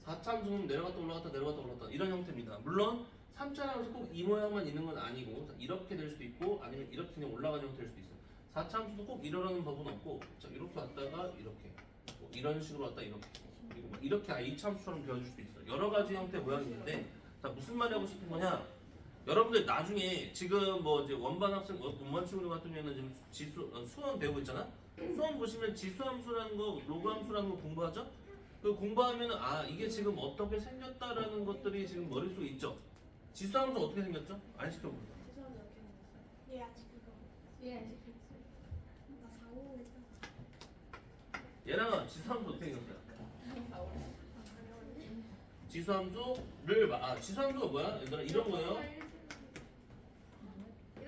4차 함수는 내려갔다 올라갔다 내려갔다 올라갔다 이런 형태입니다. 물론 3차라고 해서 꼭 이 모양만 있는 건 아니고 이렇게 될 수도 있고 아니면 이렇게 그냥 올라간 형태일 수도 있어요. 4차 함수도 꼭 이러라는 법은 없고 자, 이렇게 왔다가 이렇게 뭐 이런 식으로 왔다 이렇게 그리고 뭐 이렇게 2차 함수처럼 되어줄 수도 있어요. 여러 가지 형태 모양이 있는데 자, 무슨 말이 하고 싶은 거냐? 여러분들 나중에 지금 뭐 이제 원반 학생 원반 친구들 같은 경우는 지금 수원 배우고 있잖아. 수원 보시면 지수함수라는 거, 로그함수라는 거 공부하죠? 그 공부하면 이게 지금 어떻게 생겼다라는 것들이 지금 머릿속에 있죠. 지수함수 어떻게 생겼죠? 안 시켜볼까? 죄송한데 어떻게 생겼어요? 얘안 시키고 예. 나 4, 5 했잖아. 얘랑 지수함수 어떻게 생겼어요? 지수함수를 지수함수가 뭐야? 얘들아 이런 거예요.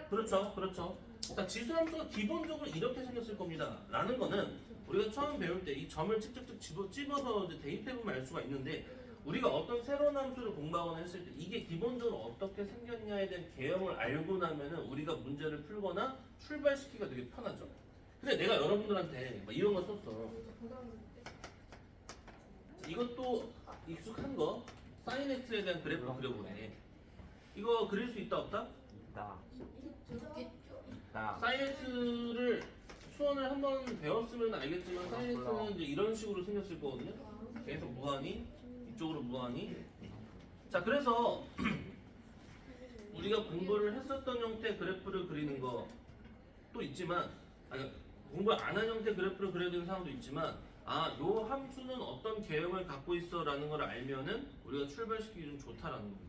그렇죠, 그렇죠. 자, 지수함수가 기본적으로 이렇게 생겼을 겁니다. 라는 거는 우리가 처음 배울 때 이 점을 직접적 집어서 이제 대입해보면 알 수가 있는데 우리가 어떤 새로운 함수를 공부하거나 했을 때 이게 기본적으로 어떻게 생겼냐에 대한 개념을 알고 나면은 우리가 문제를 풀거나 출발시키기가 되게 편하죠. 근데 내가 여러분들한테 막 이런 거 썼어. 이것도 익숙한 거 사인 x에 대한 그래프 그려보네. 이거 그릴 수 있다 없다? 있다. 있다. 사인 x를 수원을 한번 배웠으면 알겠지만 사인 x는 이제 이런 식으로 생겼을 거거든요. 계속 무한히 이쪽으로 무한히. 자, 그래서 우리가 공부를 했었던 형태 그래프를 그리는 거 또 있지만, 아니 공부를 안 한 형태 그래프를 그려야 되는 상황도 있지만, 요 함수는 어떤 개형을 갖고 있어라는 걸 알면은 우리가 출발시키기 좀 좋다라는 겁니다.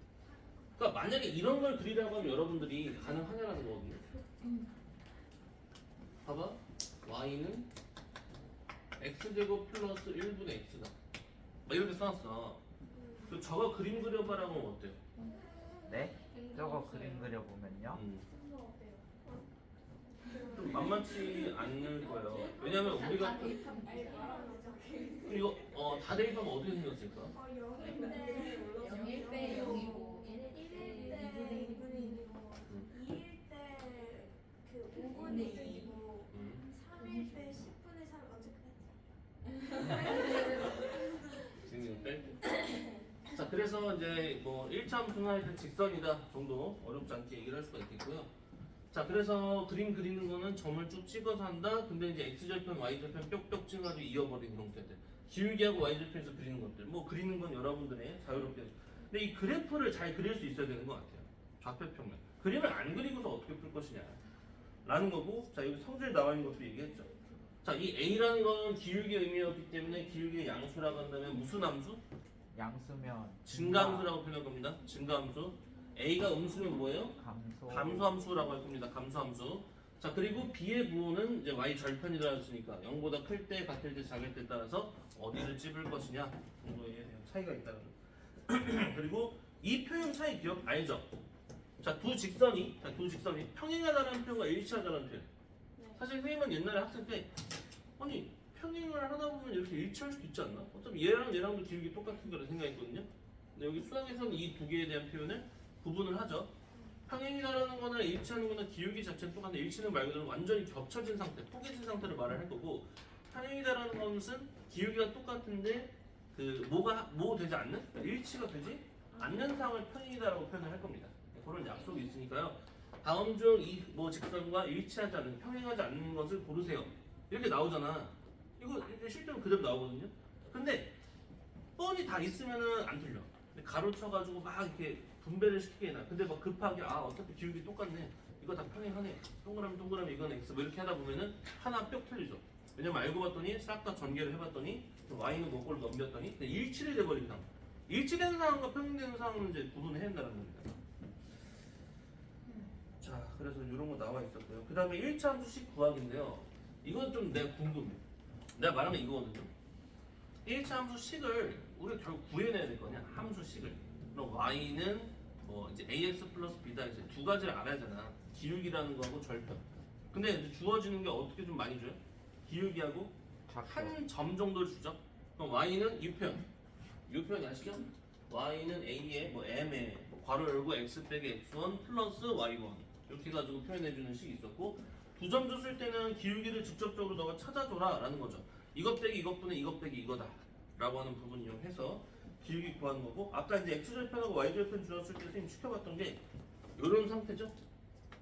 그러니까 만약에 이런 걸 그리라고 하면 여러분들이 가능하냐라는 거거든요. 봐봐, y는 x제곱 플러스 1분의 x다. 막 이렇게 써놨어. 그 저거 그림 그려봐라고 하면 어때요? 네? 저거 그림 그려보면요. 좀 만만치 않을 거예요. 왜냐면 우리가 이거 다 대입하면 어떻게 생겼을까? 0일 때 0이고 얘는 1일 때 2분의 1이고 2일 때 그 5분의 2이고 3일 때 10분의 3 어떻게 지금 뺄게. 자, 그래서 이제 뭐 1차 함수나 일단 직선이다 정도 어렵지 않게 얘기를 할 수가 있겠고요. 자, 그래서 그림 그리는 거는 점을 쭉 찍어서 한다. 근데 이제 x절편, y절편 뾱뾱 찍어가지고 이어버리는 형태들. 기울기하고 y절편에서 그리는 것들. 뭐 그리는 건 여러분들의 자유롭게. 근데 이 그래프를 잘 그릴 수 있어야 되는 것 같아요. 좌표평면. 그림을 안 그리고서 어떻게 풀 것이냐. 라는 거고, 자, 여기 성질 나와 있는 것도 얘기했죠. 자, 이 a라는 건 기울기 의미였기 때문에 기울기의 양수라고 한다면 무슨 함수? 양수면 증가함수라고 표현할 겁니다. 증가함수. a가 음수면 뭐예요? 감소. 감소함수라고 할 겁니다. 감소함수. 자, 그리고 b의 부호는 이제 y 절편이라 했으니까 0보다 클 때, 같을 때, 작을 때 따라서 어디를 찝을 것이냐 정도의 차이가 있다는 거죠. 그리고 이 표현 차이 기억 알죠? 자, 두 직선이 평행하다는 표현과 일치하다는 표현. 사실 선생님은 옛날에 학생 때 아니 평행을 하다 보면 이렇게 일치할 수도 있지 않나? 어차피 얘랑도 기울기 똑같은 거라 생각했거든요. 근데 여기 수학에서는 이 두 개에 대한 표현을 구분을 하죠. 평행이라는 거나 일치하는 거나 기울기 자체는 똑같은데 일치는 말 그대로 완전히 겹쳐진 상태, 포개진 상태를 말을 할 거고 평행이라는 것은 기울기가 똑같은데 뭐 되지 않는? 일치가 되지 않는 상을 평행이다라고 표현을 할 겁니다. 그런 약속이 있으니까요. 다음 중 이 뭐 직선과 일치하지 않는, 평행하지 않는 것을 고르세요. 이렇게 나오잖아. 이거 실제로 그대로 나오거든요. 근데 뻔히 다 있으면은 안 틀려. 근데 가로쳐가지고 막 이렇게 분배를 시키게 해놔. 근데 막 급하게 어차피 기울기 똑같네. 이거 다 평행하네. 동그라미 이건 x 뭐 이렇게 하다 보면은 하나 뿅 틀리죠. 왜냐면 알고 봤더니 싹 다 전개를 해봤더니 y는 뭐꼴 넘겼더니 일치를 돼버린 상황. 일치되는 상황과 평행되는 상황은 이제 구분을 해야 한다는 겁니다. 자, 그래서 이런 거 나와 있었고요. 그 다음에 1차 함수식 구하기인데요. 이건 좀 내가 궁금해. 내가 말한 게 이거거든요. 1차 함수식을 우리가 결국 구해내야 될 거냐? 함수식을. 그럼 y는 뭐 이제 ax 플러스 b다 이제 두 가지를 알아야 되잖아. 기울기라는 거하고 절편. 근데 이제 주어지는 게 어떻게 좀 많이 줘요? 기울기하고 한 점 정도를 주죠. 그럼 y는 이 표현 아시죠? y는 a에 뭐 m에 뭐 괄호 열고 x 빼기 x1 플러스 y1 이렇게 가지고 표현해주는 식이 있었고 두 점 줬을 때는 기울기를 직접적으로 너가 찾아줘라 라는 거죠. 이것 빼기 이것분의 이것 빼기 이거다 라고 하는 부분 이용해서 기울기 구하는 거고 아까 이제 x절편하고 y절편 주었을 때 선생님 시켜봤던 게 이런 상태죠.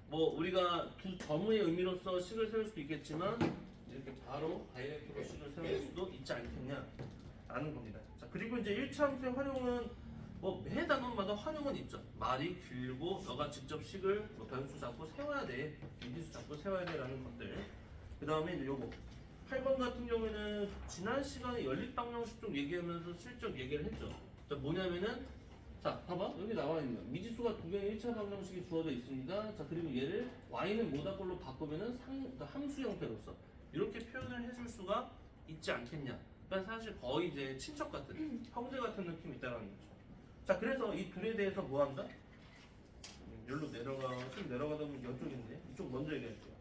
뭐 우리가 두 점의 의미로서 식을 세울 수도 있겠지만 이렇게 바로 다이렉트로 식을 세울 수도 있지 않겠냐 라는 겁니다. 자, 그리고 이제 1차 함수의 활용은 뭐 매 단원마다 활용은 있죠. 말이 길고 너가 직접 식을 뭐 변수 잡고 세워야 돼, 미지수 잡고 세워야 돼라는 것들. 그 다음에 이제 요거 8번 같은 경우에는 지난 시간에 연립방정식 좀 얘기하면서 슬쩍 얘기를 했죠. 자, 뭐냐면은 자, 봐봐 여기 나와 있는 거. 미지수가 두 개의 1차 방정식이 주어져 있습니다. 자, 그리고 얘를 y는 뭐다 걸로 바꾸면은 함수 형태로서 이렇게 표현을 해줄 수가 있지 않겠냐. 그러니까 사실 거의 이제 친척 같은, 형제 같은 느낌이 있다는 거죠. 자, 그래서 이 둘에 대해서 뭐 한다? 여기로 좀 내려가다 보면 이쪽인데 이쪽 먼저 얘기할게요.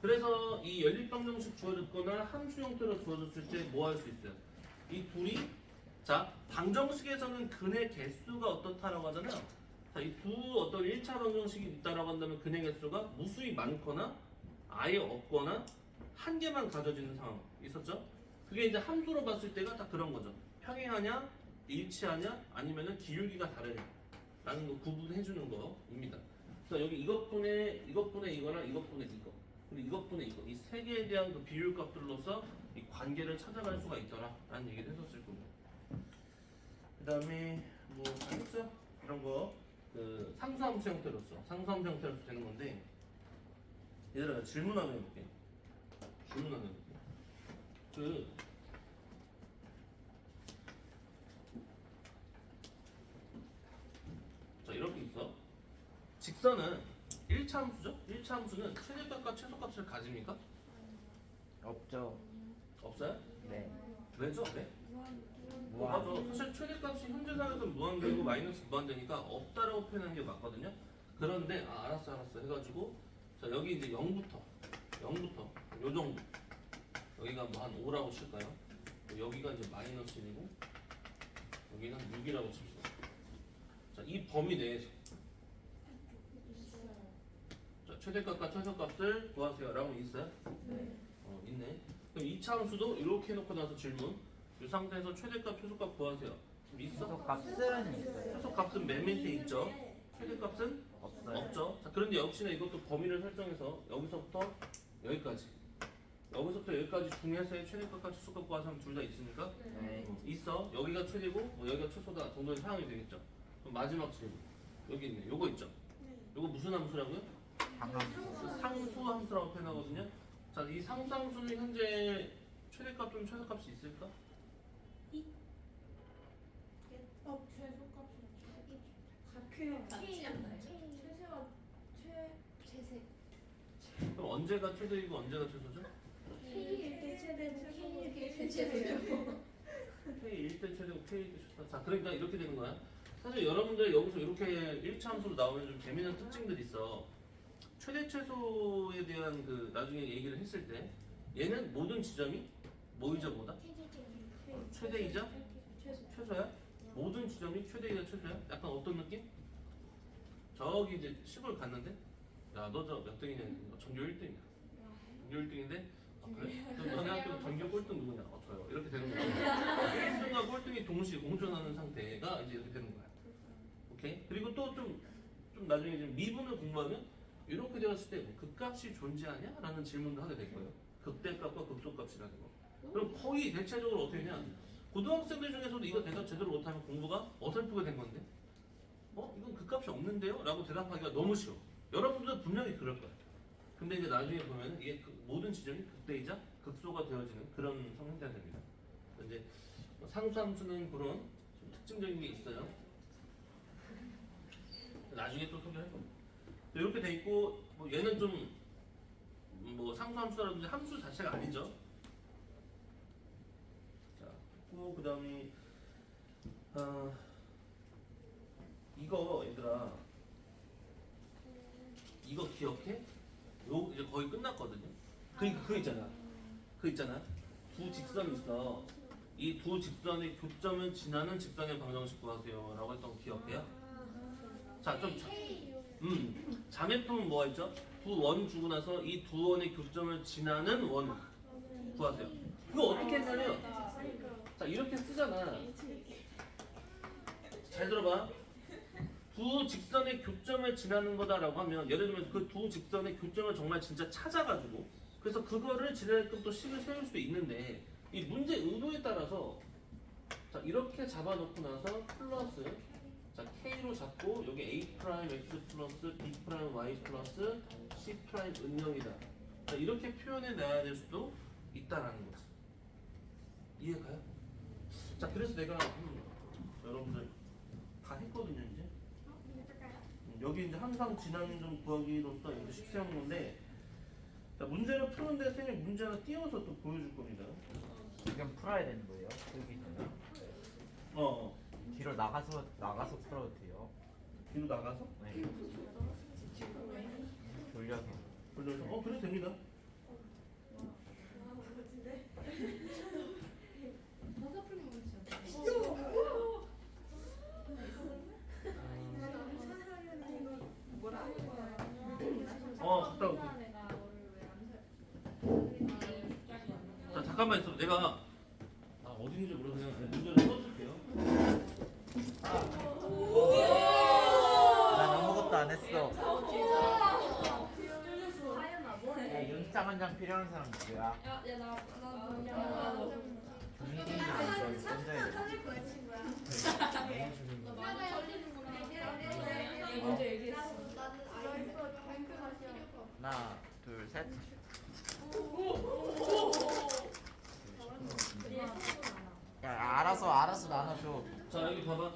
그래서 이 연립방정식 주어졌거나 함수 형태로 주어졌을 때 뭐 할 수 있어요? 이 둘이 자 방정식에서는 근의 개수가 어떻다라고 하잖아요. 자, 이 두 어떤 1차 방정식이 있다라고 한다면 근의 개수가 무수히 많거나 아예 없거나 한 개만 가져지는 상황 있었죠? 그게 이제 함수로 봤을 때가 다 그런 거죠. 평행하냐, 일치하냐, 아니면은 기울기가 다르냐 라는 거 구분해 주는 거입니다. 그래서 여기 이것분의 이거나 이것분의 이거 그리고 이것분의 이거 이 세 개에 대한 그 비율 값들로서 이 관계를 찾아갈 수가 있더라 라는 얘기를 했었을 겁니다. 그 다음에 뭐 알겠죠? 이런 거 그 상수함수 형태로서 되는 건데 얘들아 질문 하나 해볼게. 자 이렇게 있어. 직선은 1차 함수죠? 1차 함수는 최대값과 최소값을 가집니까? 없죠. 없어요? 네. 왜죠? 왜? 무한. 맞아. 사실 최대값이 현재상에서 무한대고 마이너스 무한대니까 없다라고 표현하는 게 맞거든요. 그런데 알았어 해가지고 자 여기 이제 0부터 요 정도 여기가 뭐 한 5라고 칠까요? 여기가 이제 마이너스 1이고 여기는 6이라고 칩시다. 자 이 범위 내에서 자 최대값과 최소값을 구하세요 라고 있어요? 네. 있네. 그럼 2차 함수도 이렇게 해놓고 나서 질문 이 상태에서 최대값, 최소값 구하세요. 지금 있어? 최소값은 있어요. 최소값은 맨 밑에 있죠. 최대값은 없어요. 없죠. 자, 그런데 역시나 이것도 범위를 설정해서 여기서부터 여기까지 중에서의 최대값과 최소값 구하면 둘 다 있으니까 네. 있어. 여기가 최대고 뭐 여기가 최소다 정도의 상황이 되겠죠. 그럼 마지막 질문 여기 있네. 요거 있죠. 요거 무슨 함수라고요? 방함수. 상수 함수라고 표현하거든요. 자, 이 상수 함수는 현재 최대값 또는 최소값이 있을까? 같지 않나요? 최세와 채색. 그럼 언제가 최대이고 언제가 최소죠? K일 때 최대고 K일 때 채색이요. K1대 최대고 K1대 최소다. 자, 그러니까 이렇게 되는 거야. 사실 여러분들 여기서 이렇게 1차 함수로 나오면 좀 재미있는 특징들이 있어. 최대 최소에 대한 그 나중에 얘기를 했을 때 얘는 모든 지점이 뭐이자 뭐다? 최대이자 최소야? 모든 지점이 최대이자 최소야? 약간 어떤 느낌? 저기 이제 시골 갔는데 야 너 저 몇 등이냐? 전교 1등이야. 전교 1등인데 아, 그래? 그럼 너네 학교 전교 꼴등 누구냐? 저요. 이렇게 되는 거야. 1등과 꼴등이 동시에 공존하는 상태가 이제 이렇게 되는 거야. 오케이? 그리고 또 좀 나중에 좀 미분을 공부하면 이렇게 되었을 때 극값이 존재하냐? 라는 질문도 하게 될 거예요. 극대값과 극소값이라는 거. 그럼 거의 대체적으로 어떻게 되냐? 고등학생들 중에서도 이거 대답 제대로 못하면 공부가 어설프게 된 건데 이건 극값이 없는데요? 라고 대답하기가 너무 쉬워. 여러분들도 분명히 그럴 거예요. 근데 이제 나중에 보면은 이게 모든 지점이 극대이자 극소가 되어지는 그런 형태가 됩니다. 이제 상수함수는 그런 좀 특징적인 게 있어요. 나중에 또 소개할 겁니다. 이렇게 돼 있고 뭐 얘는 좀 뭐 상수함수라든지 함수 자체가 아니죠. 자, 그 다음에 이거 얘들아 이거 기억해? 요 이제 거의 끝났거든요. 그 있잖아. 두 직선이 있어. 이 두 직선의 교점을 지나는 직선의 방정식 구하세요라고 했던 거 기억해요? 자, 좀 자매품은 뭐가 있죠? 두 원 주고 나서 이 두 원의 교점을 지나는 원 구하세요. 이거 어떻게 했냐면 자 이렇게 쓰잖아. 잘 들어봐. 두 직선의 교점을 지나는 거다라고 하면 예를 들면 그 두 직선의 교점을 정말 진짜 찾아가지고 그래서 그거를 지나게끔 또 식을 세울 수도 있는데 이 문제 의도에 따라서 자 이렇게 잡아놓고 나서 플러스 자 K로 잡고 여기 A 프라임 X 플러스 B 프라임 Y 플러스 C 프라임 은영이다. 자 이렇게 표현해 놔야 될 수도 있다라는 거지. 이해가요? 자 그래서 내가 여러분들 다 했거든요 이제. 여기 이제 항상 지난 점 구하기로서 이제 식세운 건데 자 문제를 푸는데 선생님 문제 하나 띄워서 또 보여줄 겁니다. 지금 풀어야 되는 거예요? 풀기 전에? 어. 뒤로 나가서 풀어도 돼요? 뒤로 나가서? 네. 돌려서. 돌려서. 그래도 됩니다. 버섯 풀면 진짜. 갔다 올게. 자, 잠깐만 있어. 내가 어디 있는지 모르고 그냥 문제를 써줄게요. 난 아무것도 안 했어. 야, 윤장 한 장 필요한 사람 누구야? 분위기 먼저 던져야 돼. 사줄 거야 친구야. 먼저 얘기했어. 나는 아이폰 하나, 둘, 셋. 야, 알아서 나눠줘. 자, 여기 봐봐.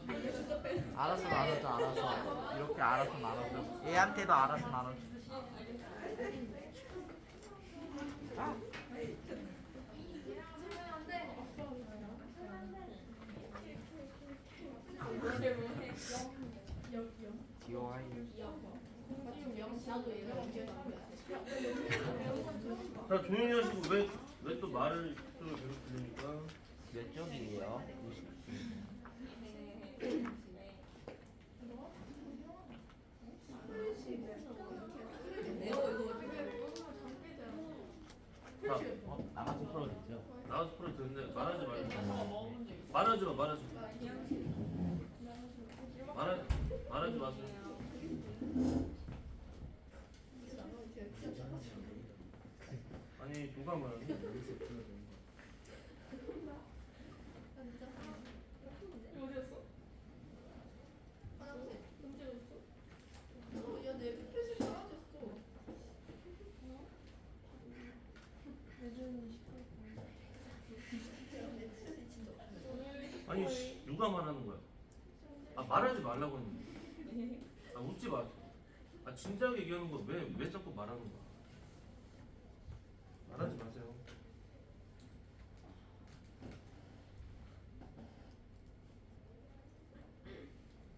알아서 나눠줘, 알아서. 이렇게 알아서 나눠줘. 얘한테도 알아서 나눠줘. 귀여워요. 자, 조용히 하시고 왜 또 말을 계속 들으니까. 몇 쪽이에요? 90. 자, 나가서 풀어도 되죠? 나와서 풀어 듣는데 말하지 말고. 말하지 마. 말하지 마세요. 아니, 누가 말하니? 어디였어? 야내 표시 사라졌어. 아니, 누가 말하는 거야? 말하지 말라고 했는데. 웃지 마세요. 진지하게 얘기하는 거 왜 자꾸 말하는 거야? 말하지 마세요.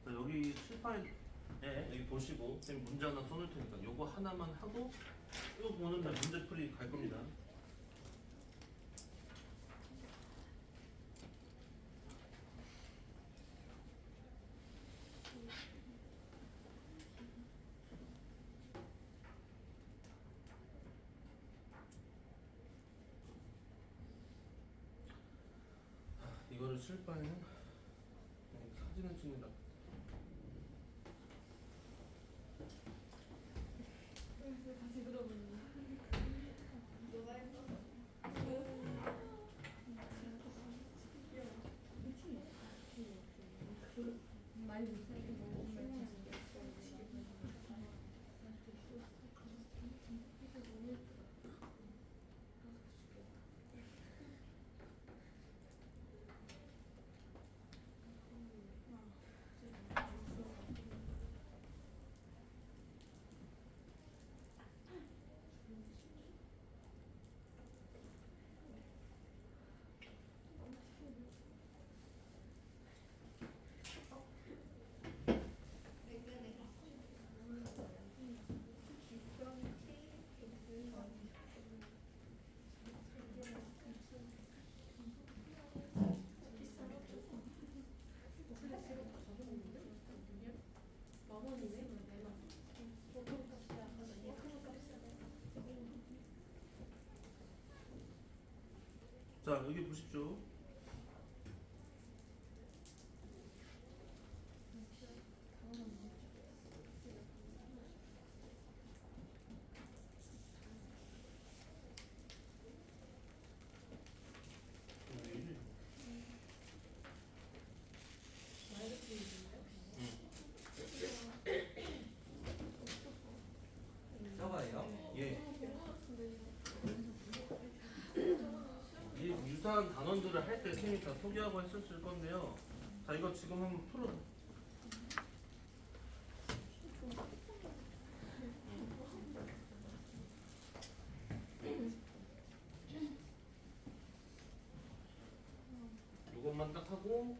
자, 여기 칠판에 여기 보시고 선생님 문제 하나 써놓을 테니까 요거 하나만 하고 이거 보는 날 문제풀이 갈 겁니다. 이거를 쓸 바에는 사진을 찍는다. 다시 들어보니. 너가 했어? 많이 못살게 자, 여기 보십시오. 저거예요? 예. 이 유사한 단원들을 할 때 선생님이 다 소개하고 했었을 건데요. 자, 이거 지금 한번 풀어. 하고